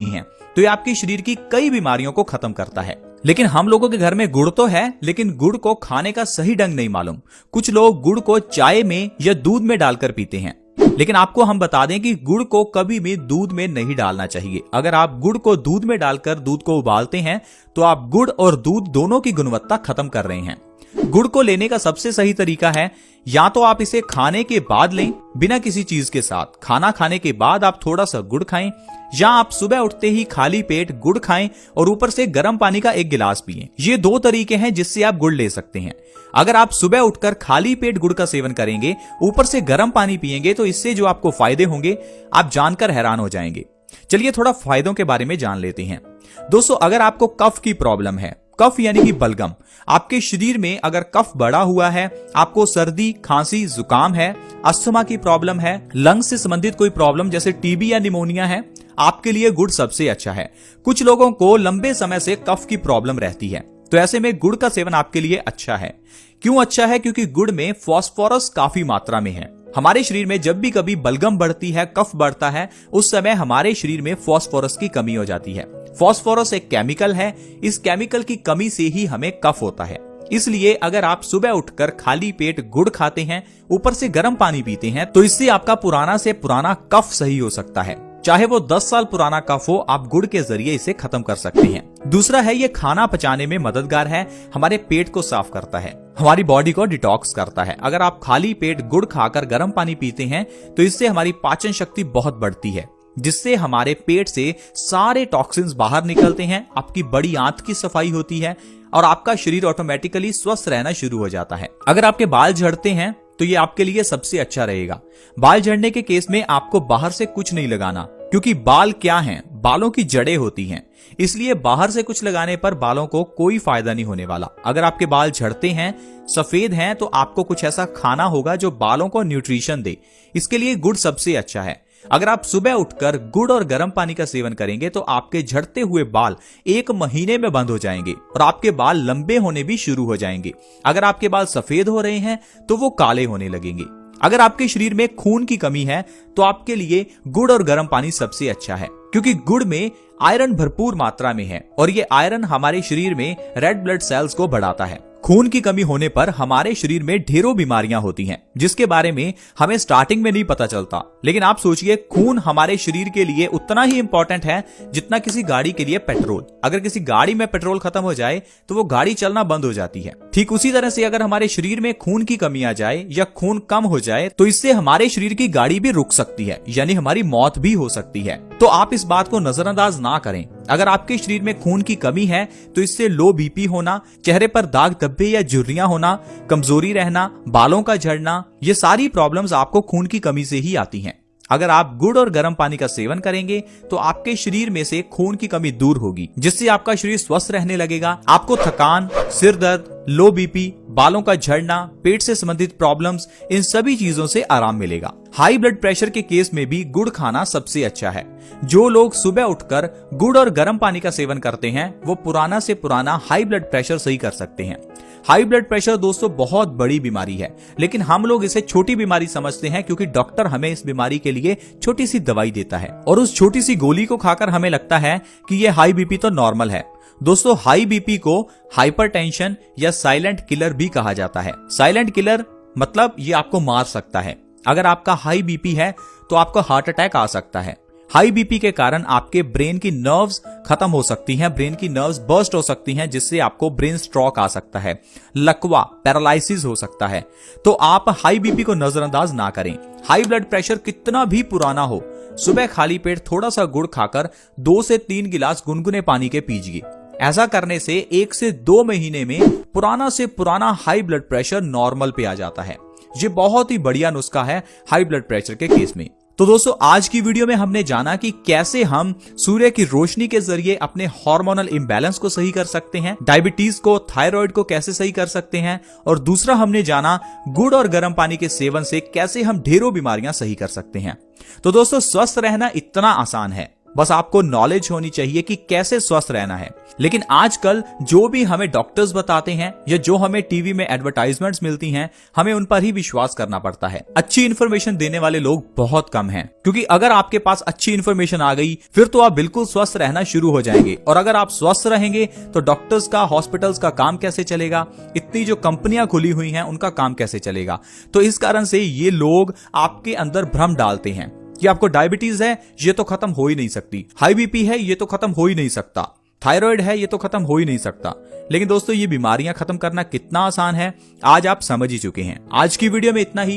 हैं तो ये आपके शरीर की कई बीमारियों को खत्म करता है। लेकिन हम लोगों के घर में गुड़ तो है, लेकिन गुड़ को खाने का सही ढंग नहीं मालूम। कुछ लोग गुड़ को चाय में या दूध में डालकर पीते हैं, लेकिन आपको हम बता दें कि गुड़ को कभी भी दूध में नहीं डालना चाहिए। अगर आप गुड़ को दूध में डालकर दूध को उबालते हैं तो आप गुड़ और दूध दोनों की गुणवत्ता खत्म कर रहे हैं। गुड़ को लेने का सबसे सही तरीका है, या तो आप इसे खाने के बाद लें बिना किसी चीज के साथ, खाना खाने के बाद आप थोड़ा सा गुड़ खाएं, या आप सुबह उठते ही खाली पेट गुड़ खाएं और ऊपर से गर्म पानी का 1 गिलास पिएं। ये 2 तरीके हैं जिससे आप गुड़ ले सकते हैं। अगर आप सुबह उठकर खाली पेट गुड़ का सेवन करेंगे, ऊपर से गर्म पानी पिएंगे, तो इससे जो आपको फायदे होंगे आप जानकर हैरान हो जाएंगे। चलिए थोड़ा फायदों के बारे में जान लेते हैं। दोस्तों, अगर आपको कफ की प्रॉब्लम है, कफ यानी कि बलगम, आपके शरीर में अगर कफ बढ़ा हुआ है, आपको सर्दी खांसी जुकाम है, अस्थमा की प्रॉब्लम है, लंग्स से संबंधित कोई प्रॉब्लम जैसे टीबी या निमोनिया है, आपके लिए गुड़ सबसे अच्छा है। कुछ लोगों को लंबे समय से कफ की प्रॉब्लम रहती है, तो ऐसे में गुड़ का सेवन आपके लिए अच्छा है। क्यों अच्छा है? क्योंकि गुड़ में फास्फोरस काफी मात्रा में है। हमारे शरीर में जब भी कभी बलगम बढ़ती है, कफ बढ़ता है, उस समय हमारे शरीर में फास्फोरस की कमी हो जाती है। फास्फोरस एक केमिकल है, इस केमिकल की कमी से ही हमें कफ होता है। इसलिए अगर आप सुबह उठकर खाली पेट गुड़ खाते हैं, ऊपर से गर्म पानी पीते हैं, तो इससे आपका पुराना से पुराना कफ सही हो सकता है। चाहे वो 10 साल पुराना कफ हो, आप गुड़ के जरिए इसे खत्म कर सकते हैं। दूसरा है, ये खाना पचाने में मददगार है, हमारे पेट को साफ करता है, हमारी बॉडी को डिटॉक्स करता है। अगर आप खाली पेट गुड़ खाकर गर्म पानी पीते हैं तो इससे हमारी पाचन शक्ति बहुत बढ़ती है, जिससे हमारे पेट से सारे टॉक्सिन्स बाहर निकलते हैं, आपकी बड़ी आंत की सफाई होती है और आपका शरीर ऑटोमेटिकली स्वस्थ रहना शुरू हो जाता है। अगर आपके बाल झड़ते हैं तो ये आपके लिए सबसे अच्छा रहेगा। बाल झड़ने के केस में आपको बाहर से कुछ नहीं लगाना, क्योंकि बाल क्या हैं? बालों की जड़ें होती हैं, इसलिए बाहर से कुछ लगाने पर बालों को कोई फायदा नहीं होने वाला। अगर आपके बाल झड़ते हैं, सफेद हैं, तो आपको कुछ ऐसा खाना होगा जो बालों को न्यूट्रिशन दे। इसके लिए गुड़ सबसे अच्छा है। अगर आप सुबह उठकर गुड़ और गर्म पानी का सेवन करेंगे तो आपके झड़ते हुए बाल 1 महीने में बंद हो जाएंगे और आपके बाल लंबे होने भी शुरू हो जाएंगे। अगर आपके बाल सफेद हो रहे हैं तो वो काले होने लगेंगे। अगर आपके शरीर में खून की कमी है तो आपके लिए गुड़ और गर्म पानी सबसे अच्छा है, क्योंकि गुड़ में आयरन भरपूर मात्रा में है और ये आयरन हमारे शरीर में रेड ब्लड सेल्स को बढ़ाता है। खून की कमी होने पर हमारे शरीर में ढेरों बीमारियां होती हैं, जिसके बारे में हमें स्टार्टिंग में नहीं पता चलता। लेकिन आप सोचिए, खून हमारे शरीर के लिए उतना ही इंपॉर्टेंट है जितना किसी गाड़ी के लिए पेट्रोल। अगर किसी गाड़ी में पेट्रोल खत्म हो जाए तो वो गाड़ी चलना बंद हो जाती है। ठीक उसी तरह से अगर हमारे शरीर में खून की कमी आ जाए या खून कम हो जाए तो इससे हमारे शरीर की गाड़ी भी रुक सकती है, यानी हमारी मौत भी हो सकती है। तो आप इस बात को नजरअंदाज ना करें। अगर आपके शरीर में खून की कमी है तो इससे लो बीपी होना, चेहरे पर दाग धब्बे या झुर्रियां होना, कमजोरी रहना, बालों का झड़ना, ये सारी प्रॉब्लम्स आपको खून की कमी से ही आती हैं। अगर आप गुड़ और गर्म पानी का सेवन करेंगे तो आपके शरीर में से खून की कमी दूर होगी, जिससे आपका शरीर स्वस्थ रहने लगेगा। आपको थकान, सिर दर्द, लो बीपी, बालों का झड़ना, पेट से संबंधित प्रॉब्लम्स, इन सभी चीजों से आराम मिलेगा। हाई ब्लड प्रेशर के केस में भी गुड़ खाना सबसे अच्छा है। जो लोग सुबह उठकर गुड़ और गर्म पानी का सेवन करते हैं वो पुराना से पुराना हाई ब्लड प्रेशर सही कर सकते हैं। हाई ब्लड प्रेशर दोस्तों बहुत बड़ी बीमारी है, लेकिन हम लोग इसे छोटी बीमारी समझते हैं, क्योंकि डॉक्टर हमें इस बीमारी के लिए छोटी सी दवाई देता है और उस छोटी सी गोली को खाकर हमें लगता है कि ये हाई बीपी तो नॉर्मल है। दोस्तों, हाई बीपी को हाइपरटेंशन या साइलेंट किलर भी कहा जाता है। साइलेंट किलर मतलब ये आपको मार सकता है। अगर आपका हाई बीपी है तो आपको हार्ट अटैक आ सकता है। हाई बीपी के कारण आपके ब्रेन की नर्व्स खत्म हो सकती हैं, ब्रेन की नर्व्स बर्स्ट हो सकती हैं, जिससे आपको ब्रेन स्ट्रोक आ सकता है, लकवा, पैरालिसिस हो सकता है। तो आप हाई बीपी को नजरअंदाज ना करें। हाई ब्लड प्रेशर कितना भी पुराना हो, सुबह खाली पेट थोड़ा सा गुड़ खाकर 2 से 3 गिलास गुनगुने पानी के पीजिए। ऐसा करने से 1 से 2 महीने में पुराना से पुराना हाई ब्लड प्रेशर नॉर्मल पे आ जाता है। ये बहुत ही बढ़िया नुस्खा है हाई ब्लड प्रेशर के केस में। तो दोस्तों, आज की वीडियो में हमने जाना कि कैसे हम सूर्य की रोशनी के जरिए अपने हार्मोनल इंबैलेंस को सही कर सकते हैं, डायबिटीज को, थायराइड को कैसे सही कर सकते हैं, और दूसरा हमने जाना गुड़ और गर्म पानी के सेवन से कैसे हम ढेरों बीमारियां सही कर सकते हैं। तो दोस्तों, स्वस्थ रहना इतना आसान है, बस आपको नॉलेज होनी चाहिए कि कैसे स्वस्थ रहना है। लेकिन आजकल जो भी हमें डॉक्टर्स बताते हैं या जो हमें टीवी में एडवर्टाइजमेंट्स मिलती हैं, हमें उन पर ही विश्वास करना पड़ता है। अच्छी इन्फॉर्मेशन देने वाले लोग बहुत कम हैं, क्योंकि अगर आपके पास अच्छी इन्फॉर्मेशन आ गई फिर तो आप बिल्कुल स्वस्थ रहना शुरू हो जाएंगे। और अगर आप स्वस्थ रहेंगे तो डॉक्टर्स का, हॉस्पिटल्स का काम कैसे चलेगा, इतनी जो कंपनियां खुली हुई हैं उनका काम कैसे चलेगा। तो इस कारण से ये लोग आपके अंदर भ्रम डालते हैं कि आपको डायबिटीज है ये तो खत्म हो ही नहीं सकती, हाई बीपी है ये तो खत्म हो ही नहीं सकता, थायराइड है ये तो खत्म हो ही नहीं सकता। लेकिन दोस्तों ये बीमारियां खत्म करना कितना आसान है आज आप समझ ही चुके हैं। आज की वीडियो में इतना ही।